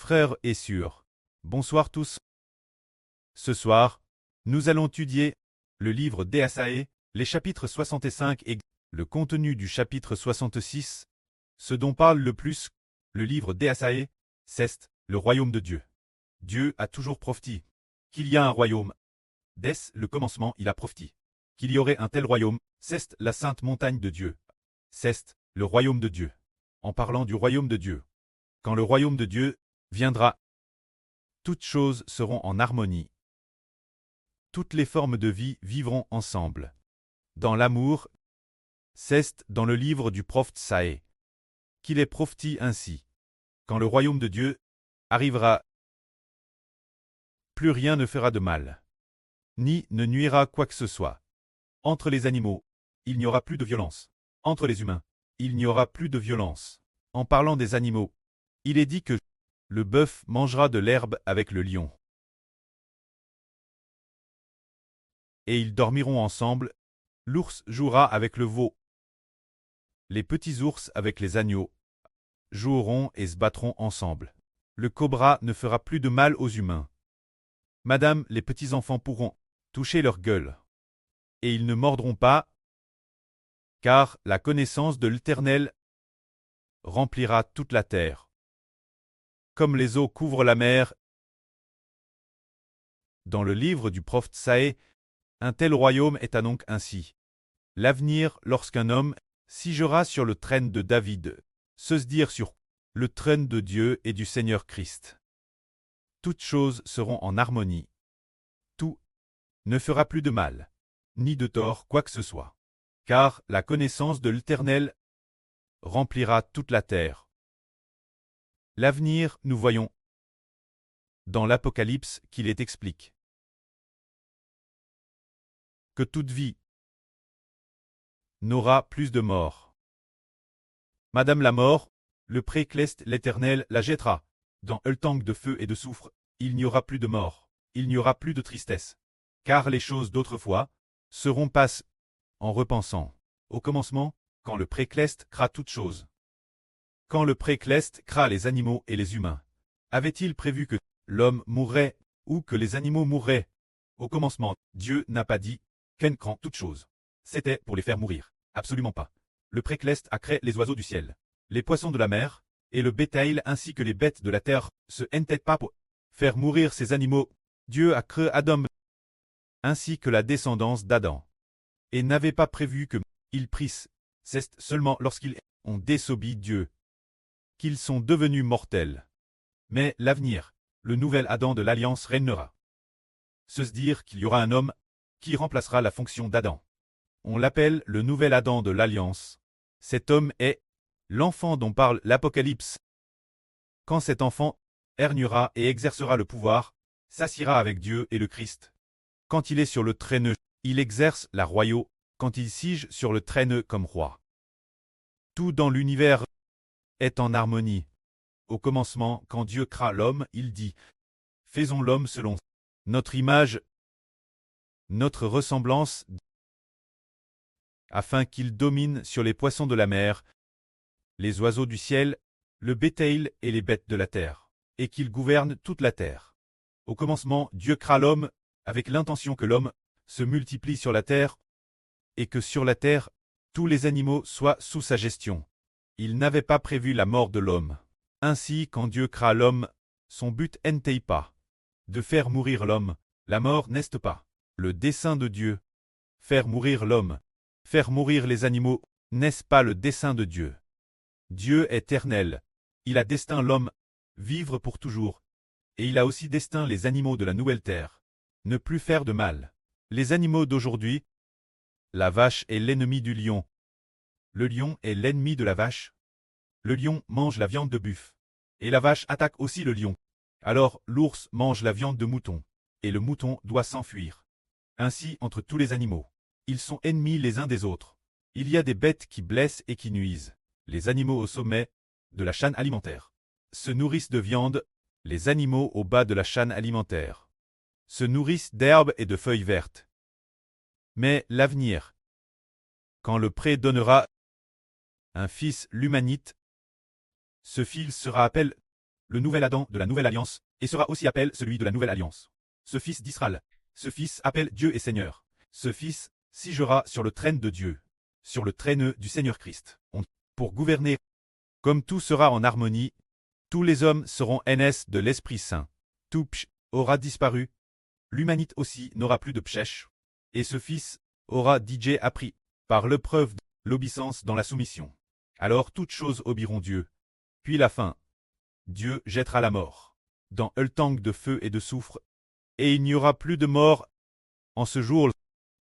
Frères et sœurs, bonsoir tous. Ce soir, nous allons étudier le livre d'Ésaïe, les chapitres 65 et le contenu du chapitre 66, ce dont parle le plus le livre d'Ésaïe, c'est le royaume de Dieu. Dieu a toujours prophétisé qu'il y a un royaume. Dès le commencement, il a prophétisé qu'il y aurait un tel royaume, c'est la sainte montagne de Dieu. C'est le royaume de Dieu. En parlant du royaume de Dieu, quand le royaume de Dieu viendra, toutes choses seront en harmonie. Toutes les formes de vie vivront ensemble. Dans l'amour, c'est dans le livre du prophète Ésaïe qu'il est prophétisé ainsi. Quand le royaume de Dieu arrivera, plus rien ne fera de mal, ni ne nuira quoi que ce soit. Entre les animaux, il n'y aura plus de violence. Entre les humains, il n'y aura plus de violence. En parlant des animaux, il est dit que le bœuf mangera de l'herbe avec le lion. Et ils dormiront ensemble, l'ours jouera avec le veau. Les petits ours avec les agneaux joueront et se battront ensemble. Le cobra ne fera plus de mal aux humains. Madame, les petits-enfants pourront toucher leur gueule. Et ils ne mordront pas, car la connaissance de l'Éternel remplira toute la terre. Comme les eaux couvrent la mer. Dans le livre du prophète Ésaïe, un tel royaume est donc ainsi. L'avenir, lorsqu'un homme siégera sur le trône de David, se dire sur le trône de Dieu et du Seigneur Christ. Toutes choses seront en harmonie. Tout ne fera plus de mal, ni de tort quoi que ce soit. Car la connaissance de l'Éternel remplira toute la terre. L'avenir, nous voyons dans l'Apocalypse qu'il est explique que toute vie n'aura plus de mort. Madame la mort, le précleste l'Éternel la jettera dans le tank de feu et de soufre. Il n'y aura plus de mort, il n'y aura plus de tristesse, car les choses d'autrefois seront passées en repensant. Au commencement, quand le précleste cra toutes choses. Quand le précleste cra les animaux et les humains, avait-il prévu que l'homme mourrait ou que les animaux mourraient? Au commencement, Dieu n'a pas dit qu'un cran toutes choses. C'était pour les faire mourir. Absolument pas. Le précleste a créé les oiseaux du ciel, les poissons de la mer, et le bétail ainsi que les bêtes de la terre, se n'était pas pour faire mourir ces animaux. Dieu a créé Adam ainsi que la descendance d'Adam, et n'avait pas prévu que ils prissent, c'est seulement lorsqu'ils ont désobéi Dieu, qu'ils sont devenus mortels. Mais l'avenir, le nouvel Adam de l'Alliance régnera. Se dire qu'il y aura un homme qui remplacera la fonction d'Adam. On l'appelle le nouvel Adam de l'Alliance. Cet homme est l'enfant dont parle l'Apocalypse. Quand cet enfant régnera et exercera le pouvoir, s'assiera avec Dieu et le Christ. Quand il est sur le trône, il exerce la royauté, quand il siège sur le trône comme roi. Tout dans l'univers est en harmonie. Au commencement, quand Dieu créa l'homme, il dit « Faisons l'homme selon notre image, notre ressemblance, afin qu'il domine sur les poissons de la mer, les oiseaux du ciel, le bétail et les bêtes de la terre, et qu'il gouverne toute la terre. » Au commencement, Dieu créa l'homme, avec l'intention que l'homme se multiplie sur la terre, et que sur la terre, tous les animaux soient sous sa gestion. Il n'avait pas prévu la mort de l'homme. Ainsi, quand Dieu créa l'homme, son but n'était pas de faire mourir l'homme. La mort n'est pas le dessein de Dieu. Faire mourir l'homme, faire mourir les animaux, n'est-ce pas le dessein de Dieu? Dieu est éternel. Il a destiné l'homme vivre pour toujours. Et il a aussi destiné les animaux de la nouvelle terre ne plus faire de mal. Les animaux d'aujourd'hui, la vache est l'ennemi du lion. Le lion est l'ennemi de la vache. Le lion mange la viande de buffle. Et la vache attaque aussi le lion. Alors l'ours mange la viande de mouton. Et le mouton doit s'enfuir. Ainsi entre tous les animaux. Ils sont ennemis les uns des autres. Il y a des bêtes qui blessent et qui nuisent. Les animaux au sommet de la chaîne alimentaire se nourrissent de viande, les animaux au bas de la chaîne alimentaire se nourrissent d'herbes et de feuilles vertes. Mais l'avenir, quand le pré donnera un fils l'humanite, ce fils sera appelé le nouvel Adam de la nouvelle alliance, et sera aussi appelé celui de la nouvelle alliance. Ce fils d'Israël, ce fils appelle Dieu et Seigneur. Ce fils siégera sur le trône de Dieu, sur le trône du Seigneur Christ. Pour gouverner, comme tout sera en harmonie, tous les hommes seront NS de l'Esprit Saint. Tout psh aura disparu, l'humanité aussi n'aura plus de pshèche, et ce fils aura DJ appris, par l'épreuve de l'obéissance dans la soumission. Alors toutes choses obéiront Dieu. Puis la fin. Dieu jettera la mort dans le tank de feu et de soufre, et il n'y aura plus de mort en ce jour.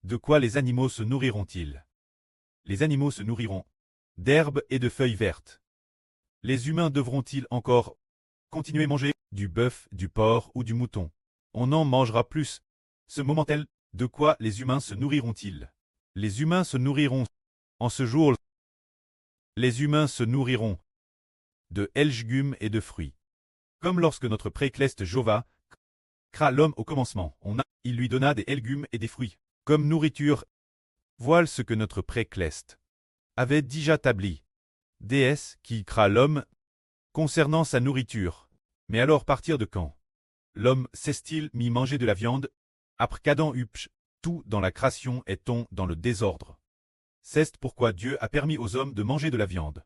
De quoi les animaux se nourriront-ils? Les animaux se nourriront d'herbes et de feuilles vertes. Les humains devront-ils encore continuer à manger du bœuf, du porc ou du mouton? On en mangera plus. Ce moment-là, de quoi les humains se nourriront-ils? Les humains se nourriront en ce jour. Les humains se nourriront de légumes et de fruits. Comme lorsque notre précleste Jova créa l'homme au commencement, il lui donna des légumes et des fruits comme nourriture. Voilà ce que notre précleste avait déjà établi. Déesse qui créa l'homme concernant sa nourriture. Mais alors partir de quand l'homme cesse-t-il mis manger de la viande, après qu'Adam eut tout dans la création est-on dans le désordre. C'est pourquoi Dieu a permis aux hommes de manger de la viande.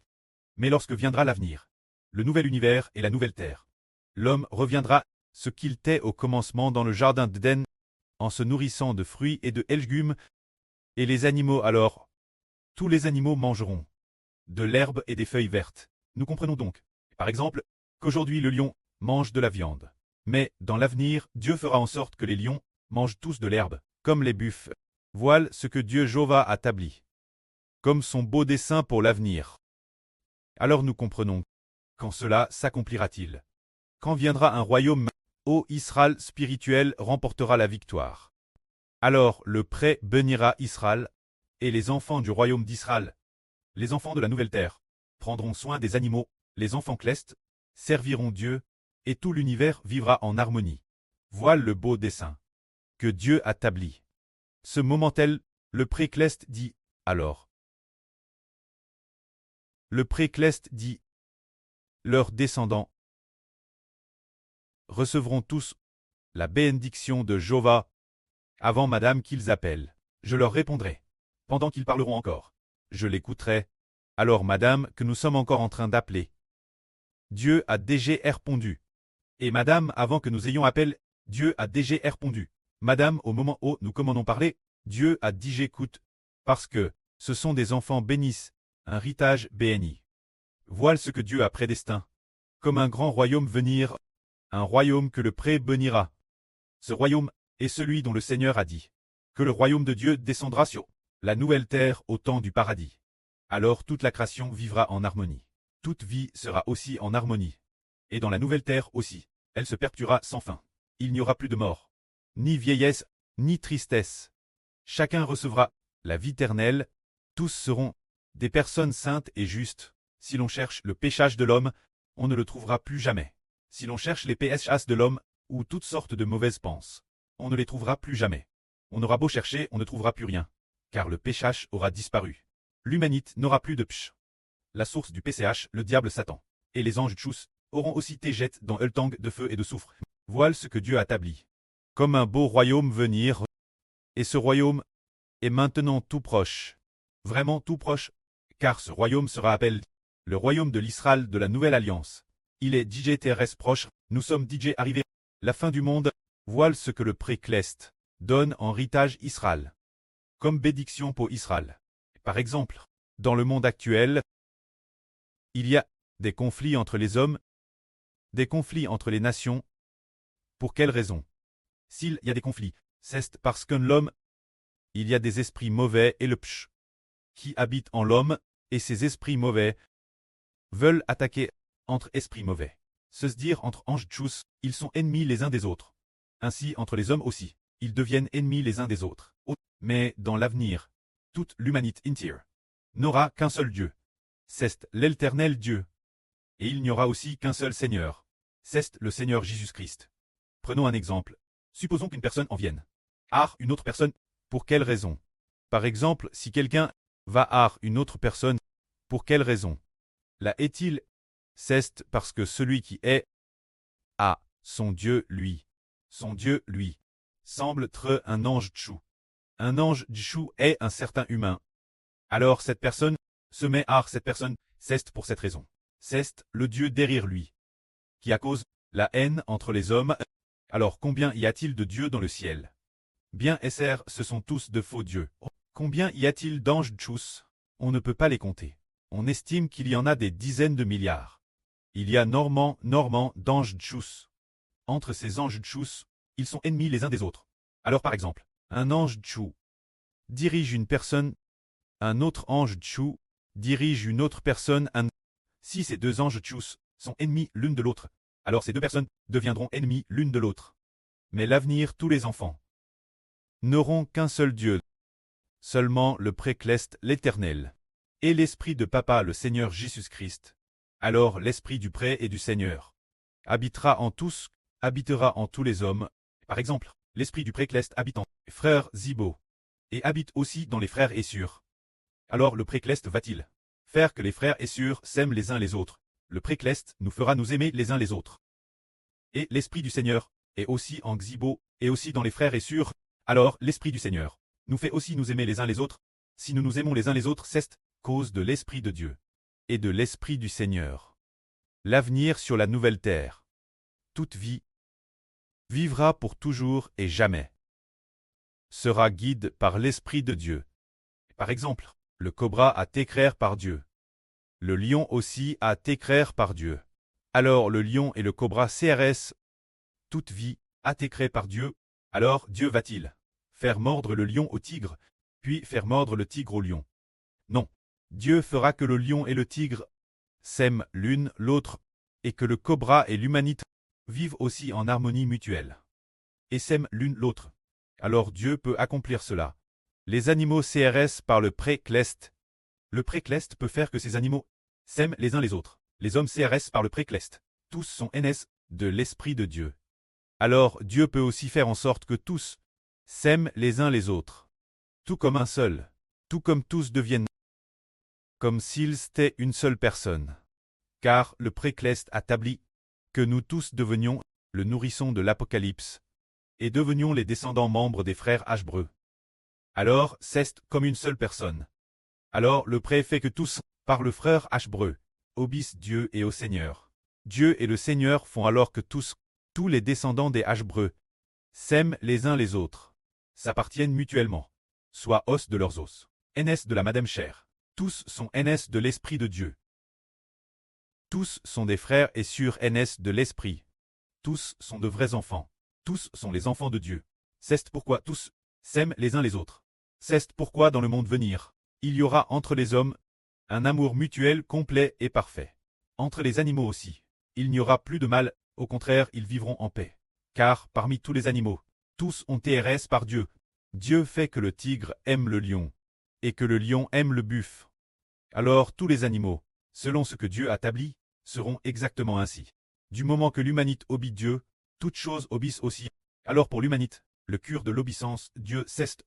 Mais lorsque viendra l'avenir, le nouvel univers et la nouvelle terre, l'homme reviendra ce qu'il était au commencement dans le jardin d'Éden, en se nourrissant de fruits et de légumes, et les animaux alors, tous les animaux mangeront de l'herbe et des feuilles vertes. Nous comprenons donc, par exemple, qu'aujourd'hui le lion mange de la viande. Mais, dans l'avenir, Dieu fera en sorte que les lions mangent tous de l'herbe, comme les buffles. Voilà ce que Dieu Jéhovah a établi, comme son beau dessein pour l'avenir. Alors nous comprenons, quand cela s'accomplira-t-il? Quand viendra un royaume, ô Israël spirituel remportera la victoire. Alors le pré bénira Israël, et les enfants du royaume d'Israël, les enfants de la nouvelle terre, prendront soin des animaux, les enfants clestes, serviront Dieu, et tout l'univers vivra en harmonie. Voilà le beau dessein que Dieu a établi. Ce moment-là, le précleste dit, alors. Le précleste dit, leurs descendants recevront tous la bénédiction de Jéhovah avant madame qu'ils appellent. Je leur répondrai, pendant qu'ils parleront encore. Je l'écouterai, alors madame que nous sommes encore en train d'appeler. Dieu a déjà répondu. Et madame avant que nous ayons appelé, Dieu a déjà répondu. Madame au moment où nous commandons parler, Dieu a dit j'écoute, parce que ce sont des enfants bénissent, un héritage béni. Voilà ce que Dieu a prédestiné. Comme un grand royaume venir, un royaume que le pré bénira. Ce royaume est celui dont le Seigneur a dit que le royaume de Dieu descendra sur la nouvelle terre au temps du paradis. Alors toute la création vivra en harmonie. Toute vie sera aussi en harmonie. Et dans la nouvelle terre aussi, elle se perpétuera sans fin. Il n'y aura plus de mort, ni vieillesse, ni tristesse. Chacun recevra la vie éternelle. Tous seront des personnes saintes et justes. Si l'on cherche le péchage de l'homme, on ne le trouvera plus jamais. Si l'on cherche les péchas de l'homme, ou toutes sortes de mauvaises pensées, on ne les trouvera plus jamais. On aura beau chercher, on ne trouvera plus rien, car le péchage aura disparu. L'humanité n'aura plus de psh. La source du PCH, le diable Satan, et les anges tchous, auront aussi été jetés dans le tank de feu et de soufre. Voilà ce que Dieu a établi. Comme un beau royaume venir, et ce royaume est maintenant tout proche. Vraiment tout proche, car ce royaume sera appelé le royaume de l'Israël de la nouvelle alliance. Il est DJ terrestre proche, nous sommes DJ arrivés. La fin du monde, voilà ce que le précleste donne en héritage Israël. Comme bénédiction pour Israël. Par exemple, dans le monde actuel, il y a des conflits entre les hommes, des conflits entre les nations. Pour quelle raison? S'il y a des conflits, c'est parce qu'en l'homme, il y a des esprits mauvais et le psh, qui habitent en l'homme, et ces esprits mauvais veulent attaquer entre esprits mauvais. Se dire entre anges tchous, ils sont ennemis les uns des autres. Ainsi entre les hommes aussi, ils deviennent ennemis les uns des autres. Mais dans l'avenir, toute l'humanité entière n'aura qu'un seul Dieu. C'est l'éternel Dieu. Et il n'y aura aussi qu'un seul Seigneur. C'est le Seigneur Jésus-Christ. Prenons un exemple. Supposons qu'une personne en vienne à une autre personne. Pour quelle raison? Par exemple, si quelqu'un va à une autre personne, pour quelle raison? La est-il? C'est parce que celui qui est Ah, son Dieu, lui. Son Dieu, lui. Semble être un ange Tchou. Un ange Tchou est un certain humain. Alors cette personne se met à cette personne, c'est pour cette raison. C'est le Dieu derrière lui. Qui a cause la haine entre les hommes. Alors combien y a-t-il de dieux dans le ciel? Bien SR, ce sont tous de faux dieux. Combien y a-t-il d'anges Tchous? On ne peut pas les compter. On estime qu'il y en a des dizaines de milliards. Il y a normand d'anges Tchous. Entre ces anges Tchous, ils sont ennemis les uns des autres. Alors par exemple, un ange Tchou dirige une personne, un autre ange Tchou dirige une autre personne. Si ces deux anges Tchous sont ennemis l'une de l'autre, alors ces deux personnes deviendront ennemies l'une de l'autre. Mais l'avenir, tous les enfants n'auront qu'un seul Dieu, seulement le Précleste, l'Éternel, et l'Esprit de Papa, le Seigneur Jésus-Christ. Alors l'Esprit du Pré et du Seigneur habitera en tous les hommes. Par exemple, l'Esprit du Précleste habite en frères Zibo, et habite aussi dans les frères Essur. Alors le Précleste va-t-il faire que les frères Essur s'aiment les uns les autres? Le Précleste nous fera nous aimer les uns les autres. Et l'Esprit du Seigneur est aussi en Xibo, et aussi dans les frères Essur. Alors l'Esprit du Seigneur nous fait aussi nous aimer les uns les autres. Si nous nous aimons les uns les autres, c'est cause de l'Esprit de Dieu et de l'Esprit du Seigneur. L'avenir sur la nouvelle terre. Toute vie vivra pour toujours et jamais. Sera guide par l'Esprit de Dieu. Par exemple, le cobra a été créé par Dieu. Le lion aussi a été créé par Dieu. Alors le lion et le cobra CRS. Toute vie a été créée par Dieu. Alors Dieu va-t-il faire mordre le lion au tigre, puis faire mordre le tigre au lion? Non. Dieu fera que le lion et le tigre s'aiment l'une l'autre, et que le cobra et l'humanité vivent aussi en harmonie mutuelle, et s'aiment l'une l'autre. Alors Dieu peut accomplir cela. Les animaux CRS par le Précleste. Le Précleste peut faire que ces animaux s'aiment les uns les autres. Les hommes CRS par le Précleste. Tous sont NS de l'Esprit de Dieu. Alors Dieu peut aussi faire en sorte que tous s'aiment les uns les autres. Tout comme un seul. Tout comme tous deviennent comme s'ils étaient une seule personne. Car le Précleste a établi que nous tous devenions le nourrisson de l'Apocalypse et devenions les descendants membres des frères Hébreux. Alors c'est comme une seule personne. Alors le Pré fait que tous, par le frère Hébreu, obéissent Dieu et au Seigneur. Dieu et le Seigneur font alors que tous les descendants des Hébreux, s'aiment les uns les autres, s'appartiennent mutuellement, soit os de leurs os, NS de la Madame Chair. Tous sont NS de l'Esprit de Dieu. Tous sont des frères et sœurs NS de l'Esprit. Tous sont de vrais enfants. Tous sont les enfants de Dieu. C'est pourquoi tous s'aiment les uns les autres. C'est pourquoi dans le monde venir, il y aura entre les hommes un amour mutuel complet et parfait. Entre les animaux aussi, il n'y aura plus de mal, au contraire ils vivront en paix. Car parmi tous les animaux, tous ont TRS par Dieu. Dieu fait que le tigre aime le lion, et que le lion aime le buffle. Alors tous les animaux, selon ce que Dieu a établi, seront exactement ainsi. Du moment que l'humanité obéit Dieu, toutes choses obéissent aussi. Alors pour l'humanité, le cure de l'obéissance, Dieu c'est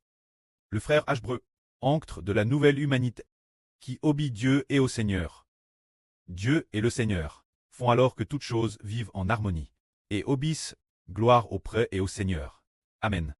le frère Hébreu, ancre de la nouvelle humanité, qui obéit Dieu et au Seigneur. Dieu et le Seigneur font alors que toutes choses vivent en harmonie, et obéissent, gloire au Pré et au Seigneur. Amen.